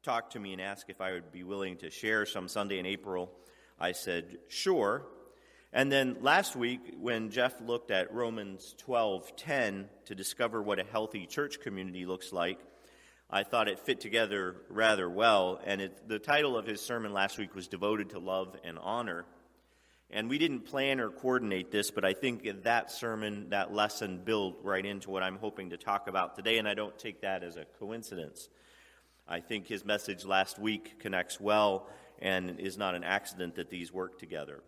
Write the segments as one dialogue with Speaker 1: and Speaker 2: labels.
Speaker 1: talked to me and asked if I would be willing to share some Sunday in April, I said, sure. And then last week, when Jeff looked at Romans 12:10 to discover what a healthy church community looks like, I thought it fit together rather well. And the title of his sermon last week was Devoted to Love and Honor. And we didn't plan or coordinate this, but I think that sermon, that lesson, built right into what I'm hoping to talk about today, and I don't take that as a coincidence. I think his message last week connects well and is not an accident that these work together.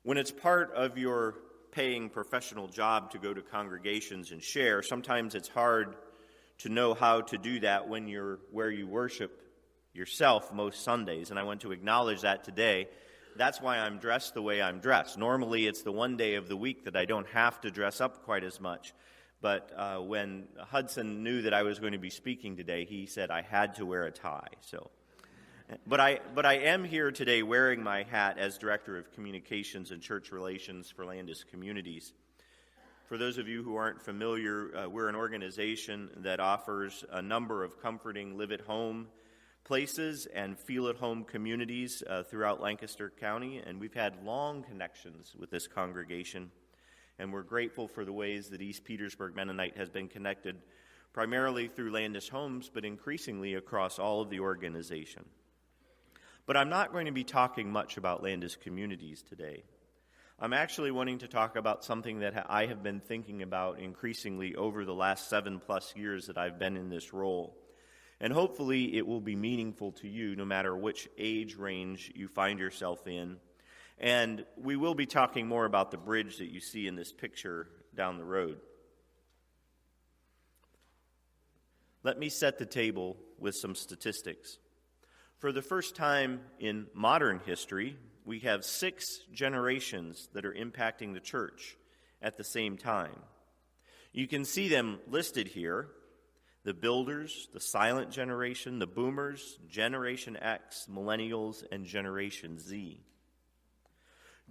Speaker 1: When it's part of your paying professional job to go to congregations and share, sometimes it's hard to know how to do that when you're where you worship yourself most Sundays, and I want to acknowledge that today. That's why I'm dressed the way I'm dressed. Normally, it's the one day of the week that I don't have to dress up quite as much. But when Hudson knew that I was going to be speaking today, he said I had to wear a tie. But I am here today wearing my hat as Director of Communications and Church Relations for Landis Communities. For those of you who aren't familiar, we're an organization that offers a number of comforting live-at-home places and feel-at-home communities throughout Lancaster County, and we've had long connections with this congregation, and we're grateful for the ways that East Petersburg Mennonite has been connected, primarily through Landis Homes, but increasingly across all of the organization. But I'm not going to be talking much about Landis Communities today. I'm actually wanting to talk about something that I have been thinking about increasingly over the last 7+ years that I've been in this role. And hopefully it will be meaningful to you no matter which age range you find yourself in. And we will be talking more about the bridge that you see in this picture down the road. Let me set the table with some statistics. For the first time in modern history, we have 6 generations that are impacting the church at the same time. You can see them listed here. The builders, the silent generation, the boomers, Generation X, millennials, and Generation Z.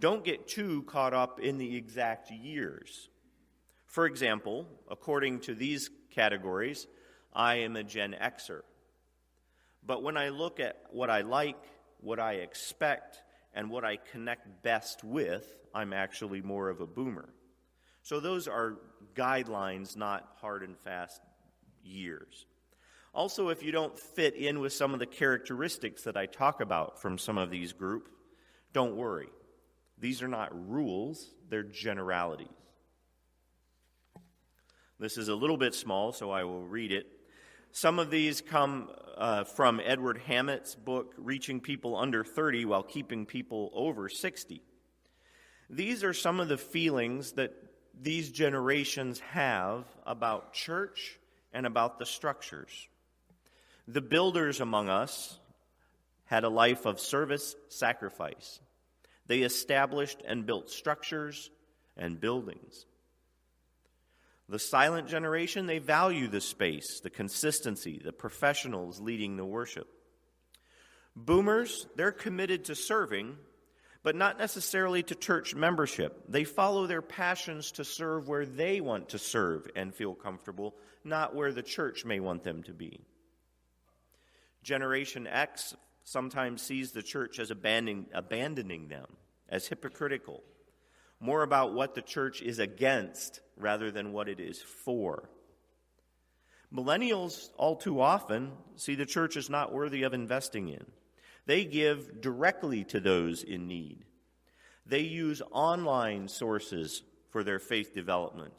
Speaker 1: Don't get too caught up in the exact years. For example, according to these categories, I am a Gen Xer. But when I look at what I like, what I expect, and what I connect best with, I'm actually more of a boomer. So those are guidelines, not hard and fast years. Also, if you don't fit in with some of the characteristics that I talk about from some of these groups, don't worry. These are not rules, they're generalities. This is a little bit small, so I will read it. Some of these come from Edward Hammett's book, Reaching People Under 30 While Keeping People Over 60. These are some of the feelings that these generations have about church and about the structures. The builders among us had a life of service, sacrifice. They established and built structures and buildings. The silent generation, they value the space, the consistency, the professionals leading the worship. Boomers, they're committed to serving, but not necessarily to church membership. They follow their passions to serve where they want to serve and feel comfortable, not where the church may want them to be. Generation X sometimes sees the church as abandoning them, as hypocritical, more about what the church is against rather than what it is for. Millennials, all too often, see the church as not worthy of investing in. They give directly to those in need. They use online sources for their faith development.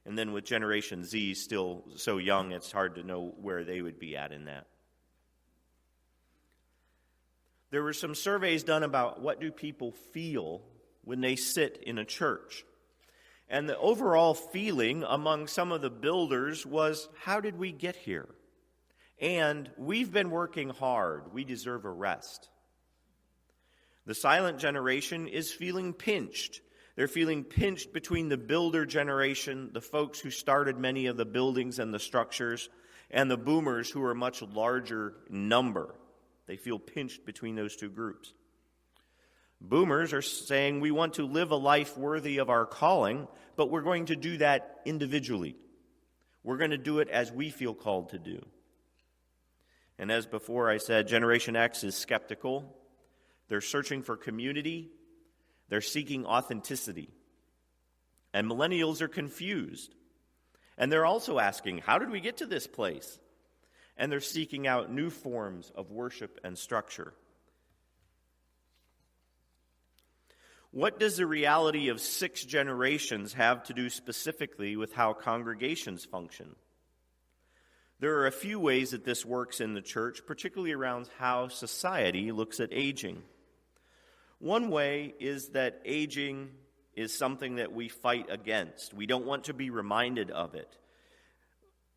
Speaker 1: And then with Generation Z still so young, it's hard to know where they would be at in that. There were some surveys done about what do people feel when they sit in a church. And the overall feeling among some of the builders was, how did we get here? And we've been working hard. We deserve a rest. The silent generation is feeling pinched. They're feeling pinched between the builder generation, the folks who started many of the buildings and the structures, and the boomers who are a much larger number. They feel pinched between those two groups. Boomers are saying we want to live a life worthy of our calling, but we're going to do that individually. We're going to do it as we feel called to do. And as before I said, Generation X is skeptical. They're searching for community. They're seeking authenticity. And millennials are confused. And they're also asking, how did we get to this place? And they're seeking out new forms of worship and structure. What does the reality of 6 generations have to do specifically with how congregations function? There are a few ways that this works in the church, particularly around how society looks at aging. One way is that aging is something that we fight against. We don't want to be reminded of it.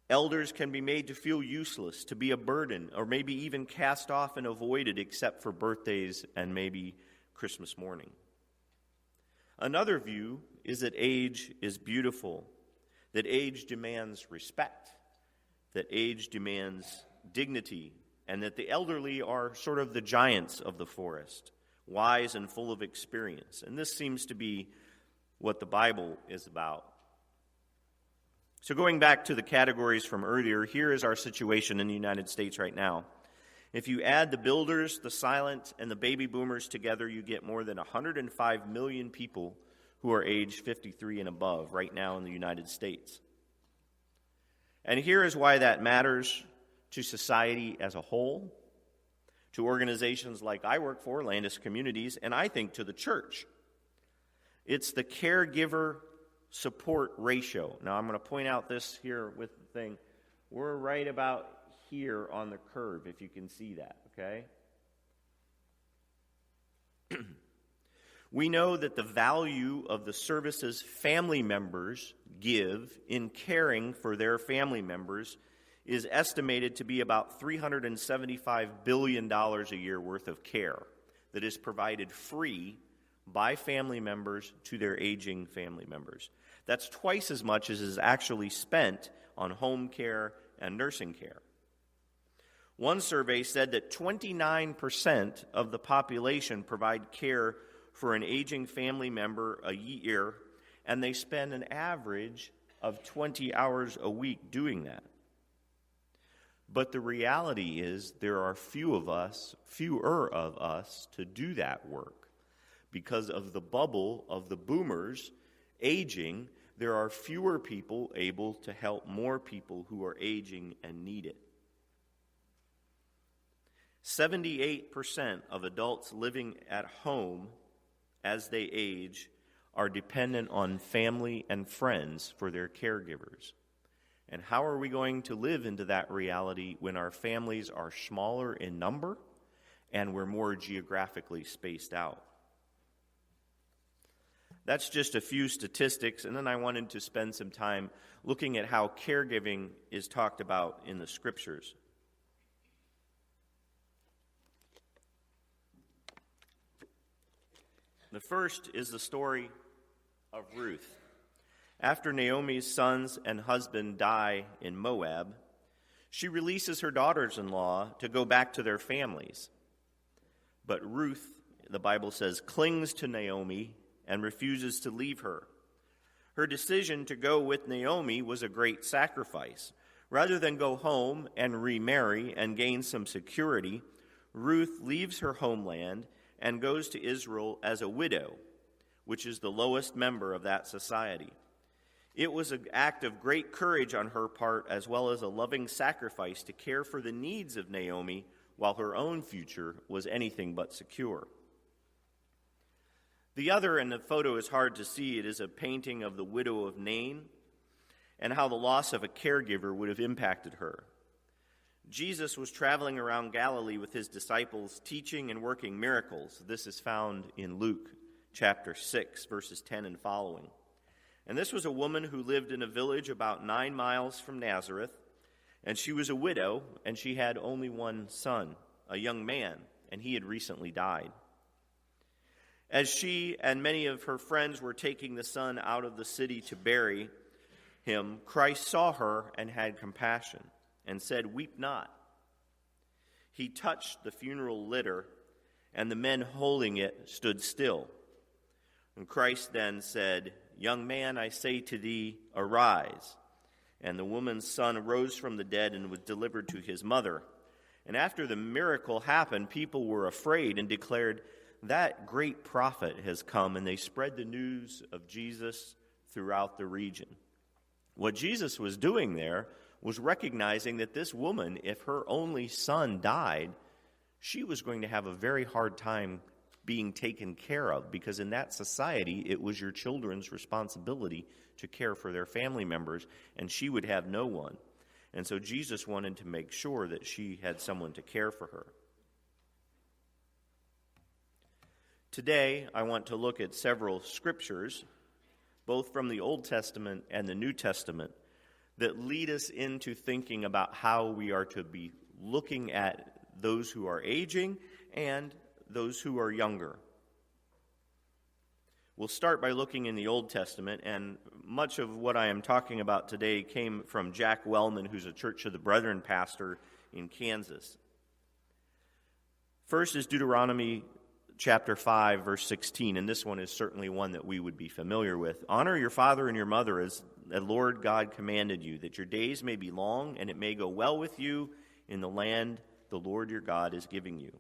Speaker 1: Elders can be made to feel useless, to be a burden, or maybe even cast off and avoided except for birthdays and maybe Christmas morning. Another view is that age is beautiful, that age demands respect, that age demands dignity, and that the elderly are sort of the giants of the forest, wise and full of experience. And this seems to be what the Bible is about. So going back to the categories from earlier, here is our situation in the United States right now. If you add the builders, the silent, and the baby boomers together, you get more than 105 million people who are aged 53 and above right now in the United States. And here is why that matters to society as a whole, to organizations like I work for, Landis Communities, and I think to the church. It's the caregiver support ratio. Now, I'm going to point out this here with the thing. We're right about here on the curve, if you can see that, okay? We know that the value of the services family members give in caring for their family members is estimated to be about $375 billion a year worth of care that is provided free by family members to their aging family members. That's twice as much as is actually spent on home care and nursing care. One survey said that 29% of the population provide care for an aging family member a year, and they spend an average of 20 hours a week doing that. But the reality is there are fewer of us to do that work. Because of the bubble of the boomers aging, there are fewer people able to help more people who are aging and need it. 78% of adults living at home as they age are dependent on family and friends for their caregivers. And how are we going to live into that reality when our families are smaller in number and we're more geographically spaced out? That's just a few statistics, and then I wanted to spend some time looking at how caregiving is talked about in the Scriptures. The first is the story of Ruth. After Naomi's sons and husband die in Moab, she releases her daughters-in-law to go back to their families. But Ruth, the Bible says, clings to Naomi and refuses to leave her. Her decision to go with Naomi was a great sacrifice. Rather than go home and remarry and gain some security, Ruth leaves her homeland and goes to Israel as a widow, which is the lowest member of that society. It was an act of great courage on her part, as well as a loving sacrifice to care for the needs of Naomi while her own future was anything but secure. The other, and the photo is hard to see, it is a painting of the widow of Nain and how the loss of a caregiver would have impacted her. Jesus was traveling around Galilee with his disciples, teaching and working miracles. This is found in Luke chapter 6, verses 10 and following. And this was a woman who lived in a village about 9 miles from Nazareth, and she was a widow, and she had only one son, a young man, and he had recently died. As she and many of her friends were taking the son out of the city to bury him, Christ saw her and had compassion and said, "Weep not." He touched the funeral litter, and the men holding it stood still. And Christ then said, "Young man, I say to thee, arise." And the woman's son rose from the dead and was delivered to his mother. And after the miracle happened, people were afraid and declared, "That great prophet has come," and they spread the news of Jesus throughout the region. What Jesus was doing there was recognizing that this woman, if her only son died, she was going to have a very hard time being taken care of, because in that society, it was your children's responsibility to care for their family members, and she would have no one. And so Jesus wanted to make sure that she had someone to care for her. Today, I want to look at several scriptures, both from the Old Testament and the New Testament, that lead us into thinking about how we are to be looking at those who are aging and those who are younger. We'll start by looking in the Old Testament, and much of what I am talking about today came from Jack Wellman, who's a Church of the Brethren pastor in Kansas. First is Deuteronomy chapter 5, verse 16, and this one is certainly one that we would be familiar with. "Honor your father and your mother as the Lord God commanded you, that your days may be long and it may go well with you in the land the Lord your God is giving you."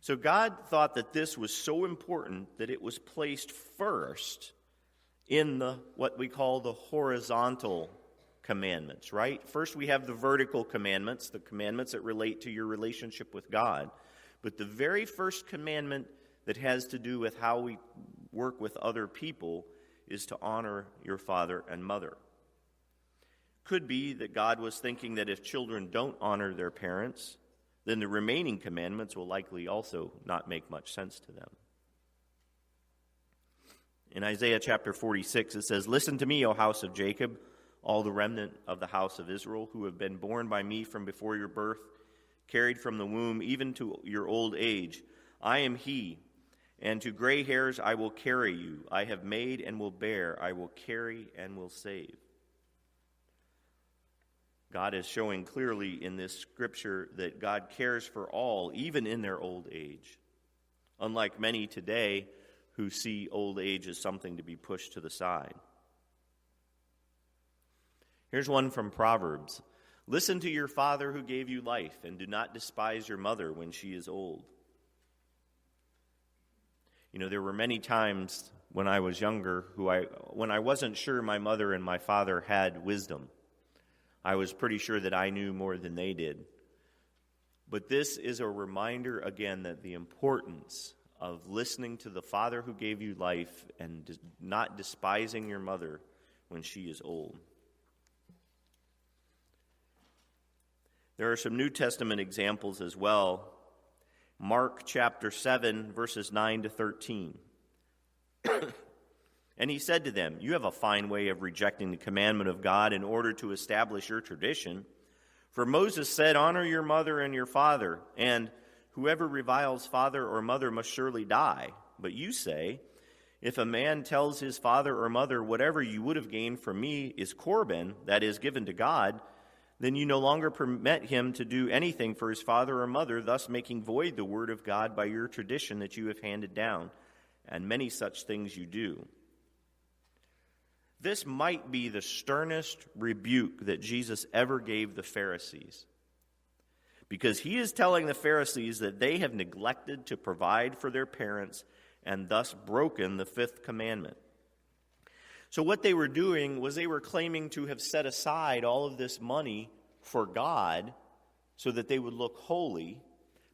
Speaker 1: So God thought that this was so important that it was placed first in what we call the horizontal commandments, right? First we have the vertical commandments, the commandments that relate to your relationship with God. But the very first commandment that has to do with how we work with other people is to honor your father and mother. Could be that God was thinking that if children don't honor their parents, then the remaining commandments will likely also not make much sense to them. In Isaiah chapter 46, it says, "Listen to me, O house of Jacob, all the remnant of the house of Israel, who have been born by me from before your birth, carried from the womb even to your old age. I am he, and to gray hairs I will carry you. I have made and will bear. I will carry and will save." God is showing clearly in this scripture that God cares for all, even in their old age. Unlike many today who see old age as something to be pushed to the side. Here's one from Proverbs. "Listen to your father who gave you life, and do not despise your mother when she is old." You know, there were many times when I was younger when I wasn't sure my mother and my father had wisdom. I was pretty sure that I knew more than they did. But this is a reminder again that the importance of listening to the father who gave you life and not despising your mother when she is old. There are some New Testament examples as well. Mark chapter 7, verses 9 to 13. "And he said to them, 'You have a fine way of rejecting the commandment of God in order to establish your tradition. For Moses said, honor your mother and your father, and whoever reviles father or mother must surely die. But you say, if a man tells his father or mother, whatever you would have gained from me is Corban, that is, given to God, then you no longer permit him to do anything for his father or mother, thus making void the word of God by your tradition that you have handed down. And many such things you do.'" This might be the sternest rebuke that Jesus ever gave the Pharisees, because he is telling the Pharisees that they have neglected to provide for their parents and thus broken the fifth commandment. So what they were doing was they were claiming to have set aside all of this money for God so that they would look holy,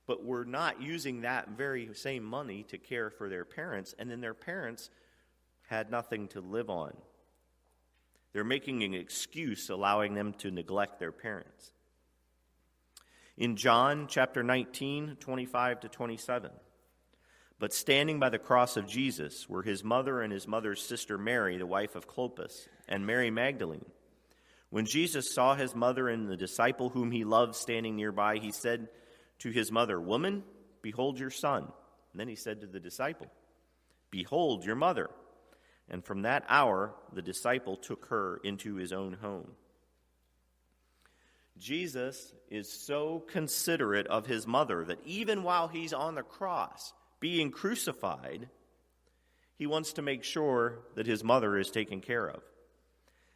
Speaker 1: but were not using that very same money to care for their parents, and then their parents had nothing to live on. They're making an excuse, allowing them to neglect their parents. In John chapter 19, 25 to 27, "But standing by the cross of Jesus were his mother and his mother's sister Mary, the wife of Clopas, and Mary Magdalene. When Jesus saw his mother and the disciple whom he loved standing nearby, he said to his mother, 'Woman, behold your son.' And then he said to the disciple, 'Behold your mother.' And from that hour, the disciple took her into his own home." Jesus is so considerate of his mother that even while he's on the cross, being crucified, he wants to make sure that his mother is taken care of.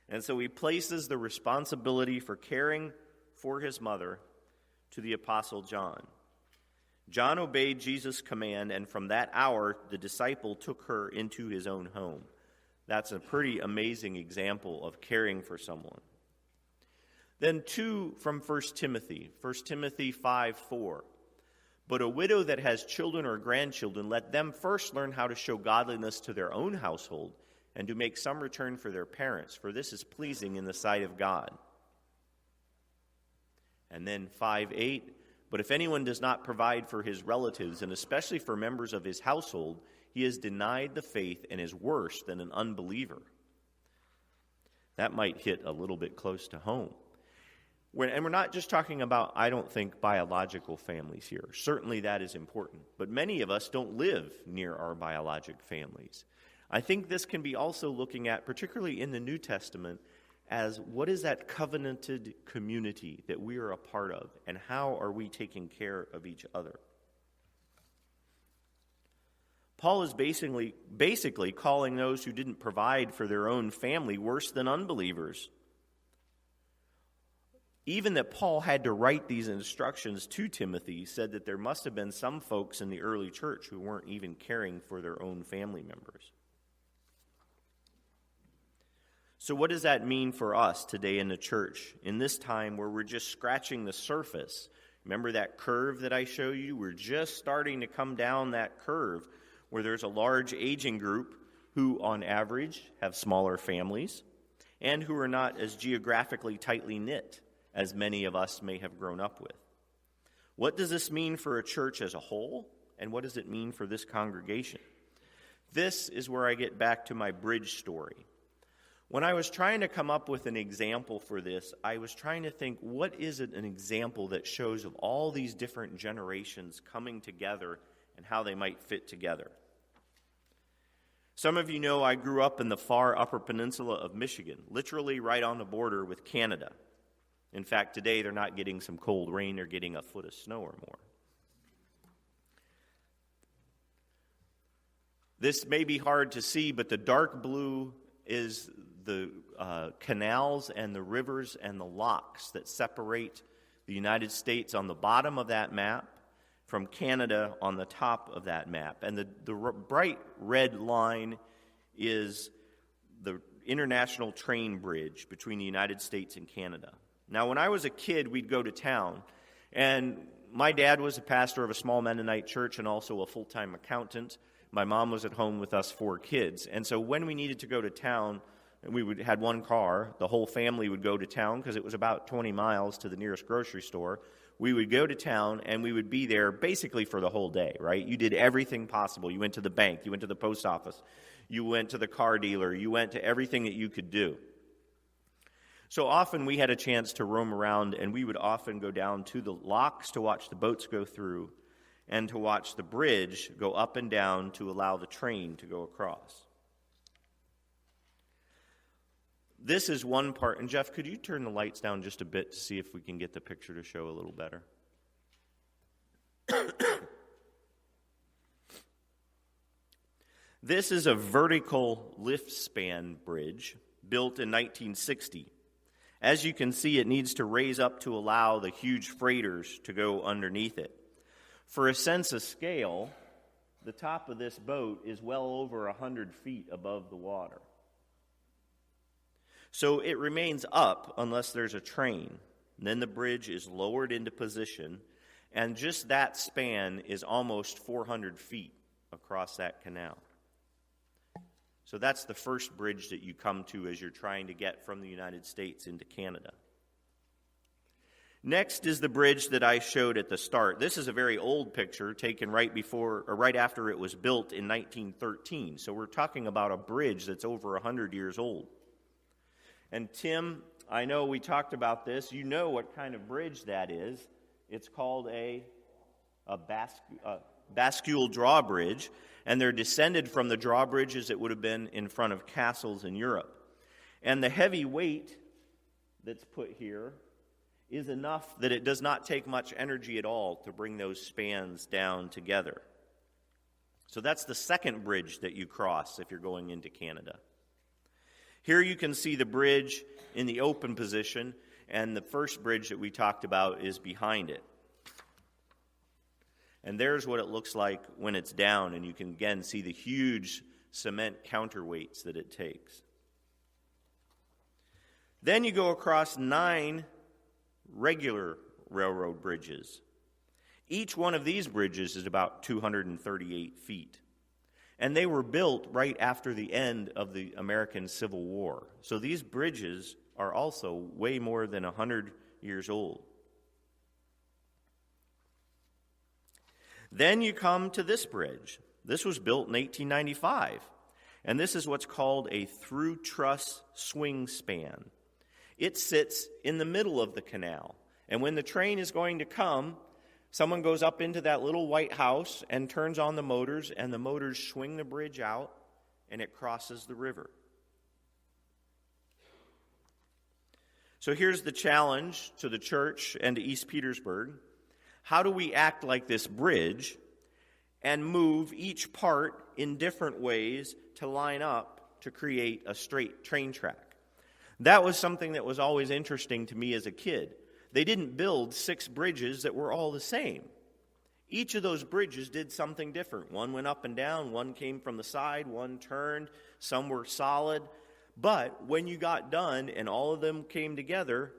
Speaker 1: And so he places the responsibility for caring for his mother to the Apostle John. John obeyed Jesus' command, and from that hour, the disciple took her into his own home. That's a pretty amazing example of caring for someone. Then 2 from 1 Timothy 5:4. But a widow that has children or grandchildren, let them first learn how to show godliness to their own household, and to make some return for their parents, for this is pleasing in the sight of God. And then 5:8, but if anyone does not provide for his relatives, and especially for members of his household, he has denied the faith and is worse than an unbeliever. That might hit a little bit close to home. And we're not just talking about, I don't think, biological families here. Certainly that is important. But many of us don't live near our biologic families. I think this can be also looking at, particularly in the New Testament, as what is that covenanted community that we are a part of, and how are we taking care of each other? Paul is basically calling those who didn't provide for their own family worse than unbelievers. Even that Paul had to write these instructions to Timothy said that there must have been some folks in the early church who weren't even caring for their own family members. So what does that mean for us today in the church, in this time where we're just scratching the surface? Remember that curve that I show you? We're just starting to come down that curve where there's a large aging group who, on average, have smaller families and who are not as geographically tightly knit as many of us may have grown up with. What does this mean for a church as a whole, and what does it mean for this congregation? This is where I get back to my bridge story. When I was trying to come up with an example for this, I was trying to think, what is it an example that shows of all these different generations coming together and how they might fit together? Some of you know I grew up in the far upper peninsula of Michigan, literally right on the border with Canada. In fact, today they're not getting some cold rain, they're getting a foot of snow or more. This may be hard to see, but the dark blue is the canals and the rivers and the locks that separate the United States on the bottom of that map from Canada on the top of that map. And the bright red line is the international train bridge between the United States and Canada. Now, when I was a kid, we'd go to town, and my dad was a pastor of a small Mennonite church and also a full-time accountant. My mom was at home with us 4 kids, and so when we needed to go to town, had one car, the whole family would go to town because it was about 20 miles to the nearest grocery store. We would go to town, and we would be there basically for the whole day, right? You did everything possible. You went to the bank, you went to the post office, you went to the car dealer, you went to everything that you could do. So often we had a chance to roam around, and we would often go down to the locks to watch the boats go through and to watch the bridge go up and down to allow the train to go across. This is one part, and Jeff, could you turn the lights down just a bit to see if we can get the picture to show a little better? This is a vertical lift span bridge built in 1960. As you can see, it needs to raise up to allow the huge freighters to go underneath it. For a sense of scale, the top of this boat is well over 100 feet above the water. So it remains up unless there's a train. Then the bridge is lowered into position, and just that span is almost 400 feet across that canal. So that's the first bridge that you come to as you're trying to get from the United States into Canada. Next is the bridge that I showed at the start. This is a very old picture taken right after it was built in 1913. So we're talking about a bridge that's over 100 years old. And Tim, I know we talked about this. You know what kind of bridge that is. It's called a bascule drawbridge, and they're descended from the drawbridges that would have been in front of castles in Europe. And the heavy weight that's put here is enough that it does not take much energy at all to bring those spans down together. So that's the second bridge that you cross if you're going into Canada. Here you can see the bridge in the open position, and the first bridge that we talked about is behind it. And there's what it looks like when it's down, and you can again see the huge cement counterweights that it takes. Then you go across 9 regular railroad bridges. Each one of these bridges is about 238 feet. And they were built right after the end of the American Civil War. So these bridges are also way more than 100 years old. Then you come to this bridge. This was built in 1895. And this is what's called a through-truss swing span. It sits in the middle of the canal. And when the train is going to come, someone goes up into that little white house and turns on the motors, and the motors swing the bridge out, and it crosses the river. So here's the challenge to the church and to East Petersburg. How do we act like this bridge and move each part in different ways to line up to create a straight train track? That was something that was always interesting to me as a kid. They didn't build 6 bridges that were all the same. Each of those bridges did something different. One went up and down, one came from the side, one turned, some were solid. But when you got done and all of them came together,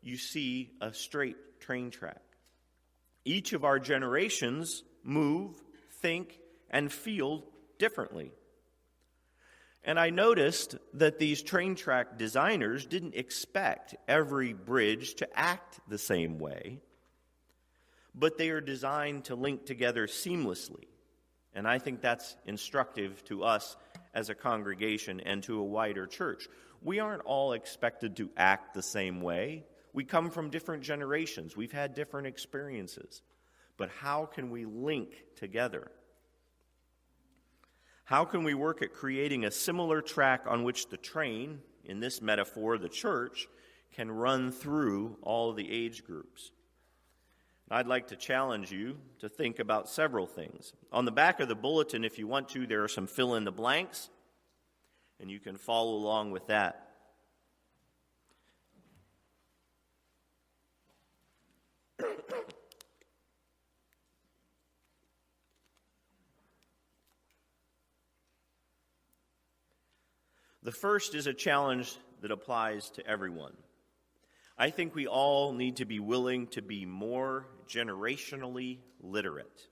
Speaker 1: you see a straight train track. Each of our generations move, think, and feel differently. And I noticed that these train track designers didn't expect every bridge to act the same way, but they are designed to link together seamlessly. And I think that's instructive to us as a congregation and to a wider church. We aren't all expected to act the same way. We come from different generations. We've had different experiences. But how can we link together? How can we work at creating a similar track on which the train, in this metaphor, the church, can run through all the age groups? I'd like to challenge you to think about several things. On the back of the bulletin, if you want to, there are some fill-in-the-blanks, and you can follow along with that. The first is a challenge that applies to everyone. I think we all need to be willing to be more generationally literate.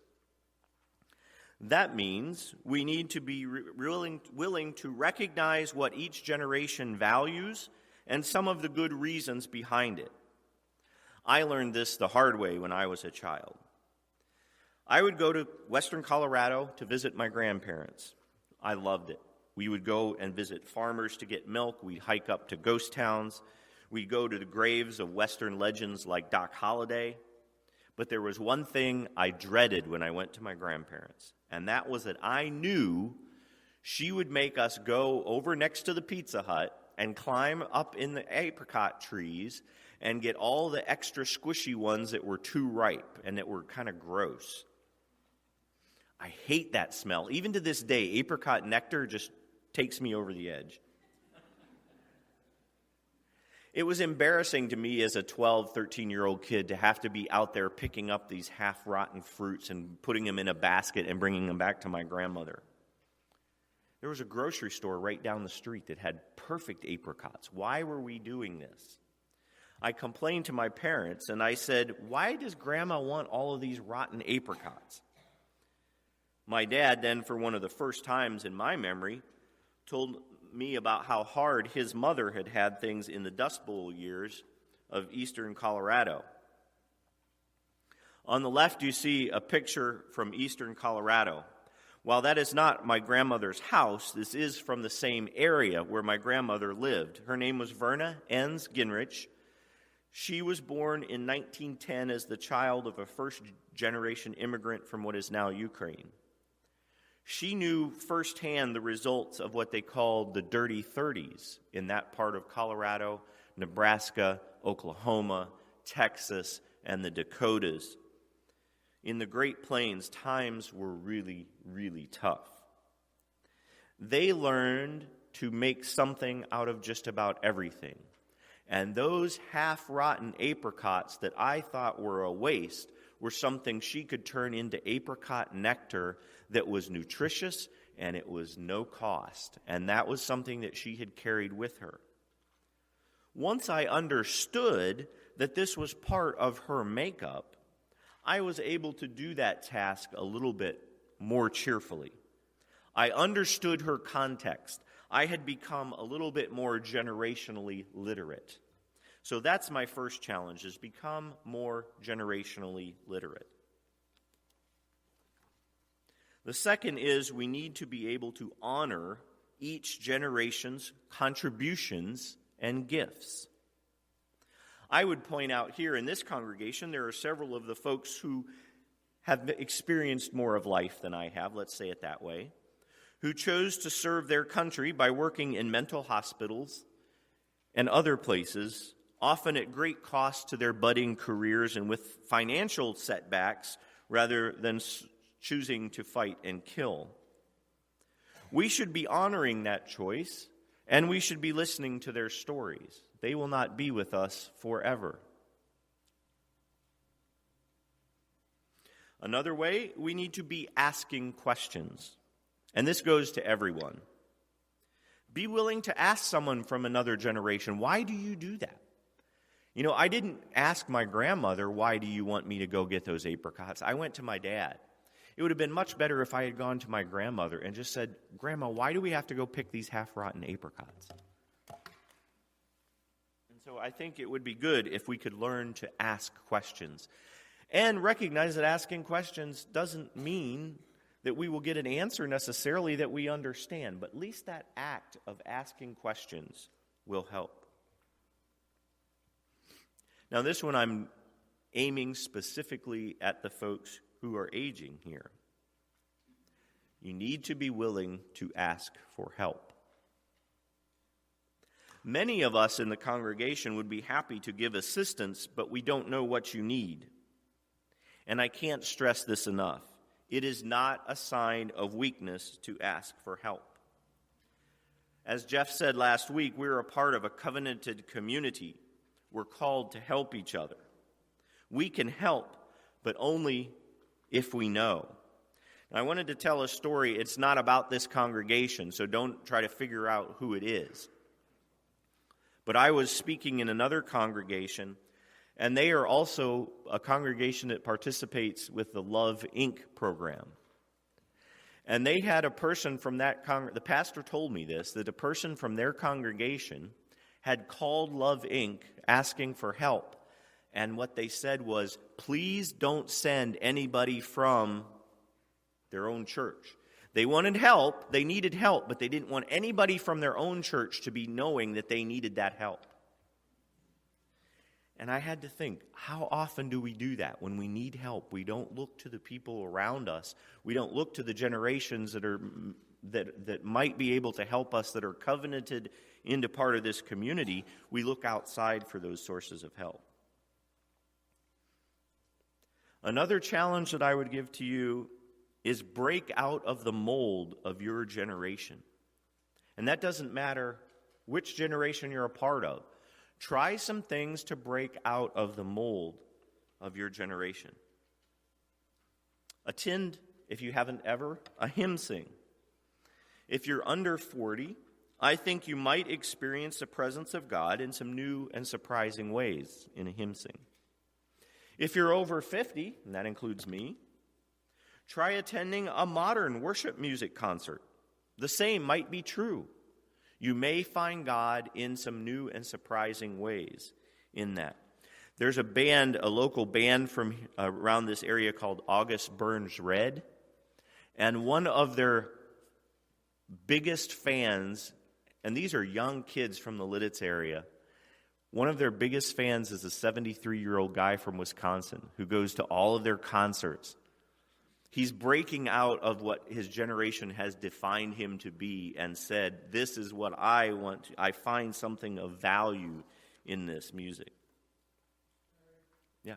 Speaker 1: That means we need to be willing to recognize what each generation values and some of the good reasons behind it. I learned this the hard way when I was a child. I would go to western Colorado to visit my grandparents. I loved it. We would go and visit farmers to get milk. We'd hike up to ghost towns. We'd go to the graves of Western legends like Doc Holliday. But there was one thing I dreaded when I went to my grandparents, and that was that I knew she would make us go over next to the Pizza Hut and climb up in the apricot trees and get all the extra squishy ones that were too ripe and that were kind of gross. I hate that smell. Even to this day, apricot nectar just takes me over the edge. It was embarrassing to me as a 12, 13-year-old kid to have to be out there picking up these half-rotten fruits and putting them in a basket and bringing them back to my grandmother. There was a grocery store right down the street that had perfect apricots. Why were we doing this? I complained to my parents, and I said, "Why does Grandma want all of these rotten apricots?" My dad then, for one of the first times in my memory, told me about how hard his mother had had things in the Dust Bowl years of eastern Colorado. On the left, you see a picture from eastern Colorado. While that is not my grandmother's house, this is from the same area where my grandmother lived. Her name was Verna Enns Guengerich. She was born in 1910 as the child of a first-generation immigrant from what is now Ukraine. She knew firsthand the results of what they called the Dirty 30s in that part of Colorado, Nebraska, Oklahoma, Texas, and the Dakotas. In the Great Plains, times were really, really tough. They learned to make something out of just about everything. And those half-rotten apricots that I thought were a waste were something she could turn into apricot nectar that was nutritious and it was no cost. And that was something that she had carried with her. Once I understood that this was part of her makeup, I was able to do that task a little bit more cheerfully. I understood her context. I had become a little bit more generationally literate. So that's my first challenge, is become more generationally literate. The second is we need to be able to honor each generation's contributions and gifts. I would point out here in this congregation, there are several of the folks who have experienced more of life than I have, let's say it that way, who chose to serve their country by working in mental hospitals and other places, often at great cost to their budding careers and with financial setbacks rather than choosing to fight and kill. We should be honoring that choice, and we should be listening to their stories. They will not be with us forever. Another way, we need to be asking questions. And this goes to everyone. Be willing to ask someone from another generation, why do you do that? You know, I didn't ask my grandmother, why do you want me to go get those apricots? I went to my dad. It would have been much better if I had gone to my grandmother and just said, Grandma, why do we have to go pick these half-rotten apricots? And so I think it would be good if we could learn to ask questions and recognize that asking questions doesn't mean that we will get an answer necessarily that we understand, but at least that act of asking questions will help. Now, this one I'm aiming specifically at the folks who are aging here. You need to be willing to ask for help. Many of us in the congregation would be happy to give assistance, but we don't know what you need. And I can't stress this enough. It is not a sign of weakness to ask for help. As Jeff said last week, we're a part of a covenanted community. We're called to help each other. We can help, but only if we know. Now, I wanted to tell a story. It's not about this congregation, so don't try to figure out who it is. But I was speaking in another congregation, and they are also a congregation that participates with the Love Inc. program. And they had a person from that the pastor told me this, that a person from their congregation had called Love Inc. asking for help. And what they said was, please don't send anybody from their own church. They wanted help, they needed help, but they didn't want anybody from their own church to be knowing that they needed that help. And I had to think, how often do we do that? When we need help, we don't look to the people around us. We don't look to the generations that might be able to help us, that are covenanted into part of this community. We look outside for those sources of help. Another challenge that I would give to you is break out of the mold of your generation. And that doesn't matter which generation you're a part of. Try some things to break out of the mold of your generation. Attend, if you haven't ever, a hymn sing. If you're under 40, I think you might experience the presence of God in some new and surprising ways in a hymn sing. If you're over 50, and that includes me, try attending a modern worship music concert. The same might be true. You may find God in some new and surprising ways in that. There's a band, a local band from around this area called August Burns Red, and one of their biggest fans, and these are young kids from the Lidditz area, one of their biggest fans is a 73-year-old guy from Wisconsin who goes to all of their concerts. He's breaking out of what his generation has defined him to be and said, this is what I want. I find something of value in this music. Yeah.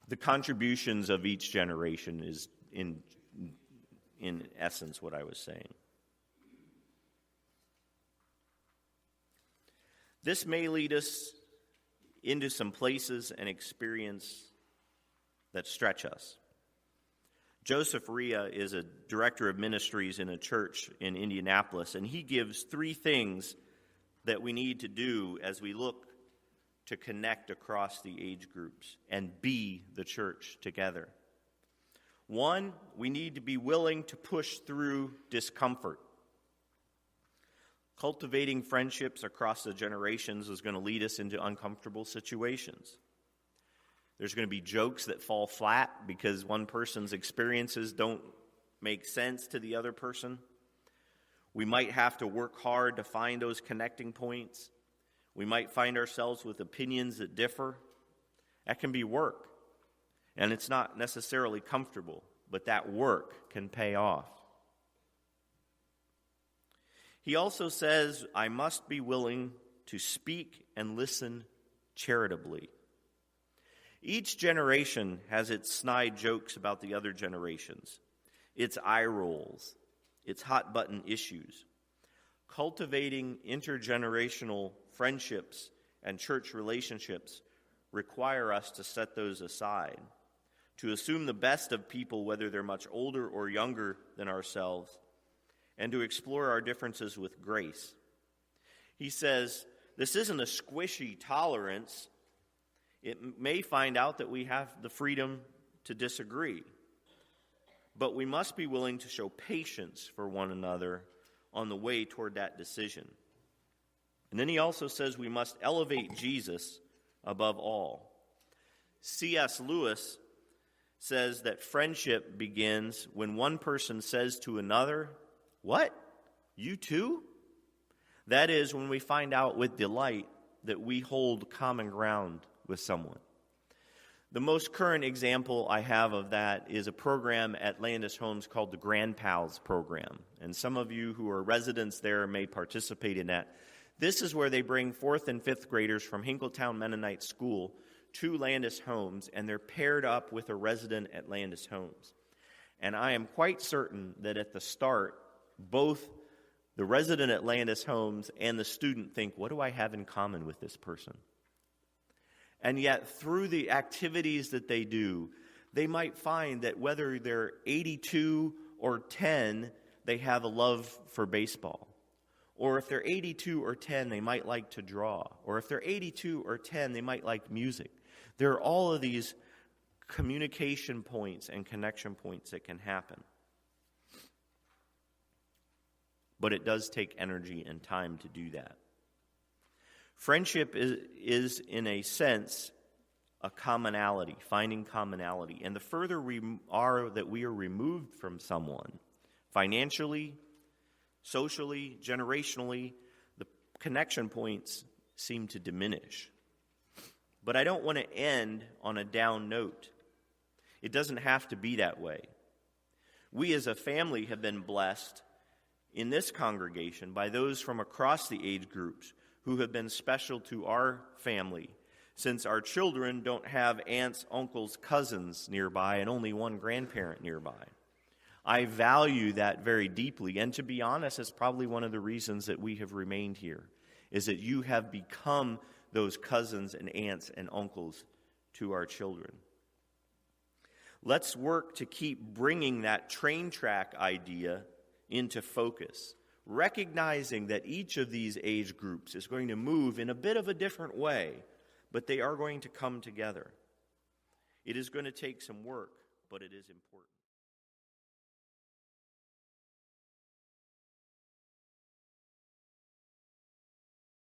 Speaker 1: The contributions of each generation is in essence what I was saying. This may lead us into some places and experience that stretch us. Joseph Ria is a director of ministries in a church in Indianapolis, and he gives 3 things that we need to do as we look to connect across the age groups and be the church together. 1, we need to be willing to push through discomfort. Cultivating friendships across the generations is going to lead us into uncomfortable situations. There's going to be jokes that fall flat because one person's experiences don't make sense to the other person. We might have to work hard to find those connecting points. We might find ourselves with opinions that differ. That can be work. And it's not necessarily comfortable, but that work can pay off. He also says, I must be willing to speak and listen charitably. Each generation has its snide jokes about the other generations, its eye rolls, its hot-button issues. Cultivating intergenerational friendships and church relationships require us to set those aside, to assume the best of people, whether they're much older or younger than ourselves, and to explore our differences with grace. He says, this isn't a squishy tolerance. It may find out that we have the freedom to disagree, but we must be willing to show patience for one another on the way toward that decision. And then he also says we must elevate Jesus above all. C.S. Lewis says that friendship begins when one person says to another, "What? You too?" That is when we find out with delight that we hold common ground with someone. The most current example I have of that is a program at Landis Homes called the Grand Pals program. And some of you who are residents there may participate in that. This is where they bring 4th and 5th graders from Hinkletown Mennonite School to Landis Homes, and they're paired up with a resident at Landis Homes. And I am quite certain that at the start, both the resident at Landis Homes and the student think, what do I have in common with this person? And yet, through the activities that they do, they might find that whether they're 82 or 10, they have a love for baseball. Or if they're 82 or 10, they might like to draw. Or if they're 82 or 10, they might like music. There are all of these communication points and connection points that can happen. But it does take energy and time to do that. Friendship is in a sense, a commonality, finding commonality. And the further we are removed from someone, financially, socially, generationally, the connection points seem to diminish. But I don't want to end on a down note. It doesn't have to be that way. We as a family have been blessed in this congregation by those from across the age groups who have been special to our family, since our children don't have aunts, uncles, cousins nearby, and only one grandparent nearby. I value that very deeply, and to be honest, it's probably one of the reasons that we have remained here, is that you have become those cousins and aunts and uncles to our children. Let's work to keep bringing that train track idea into focus, recognizing that each of these age groups is going to move in a bit of a different way, but they are going to come together. It is going to take some work, but it is important.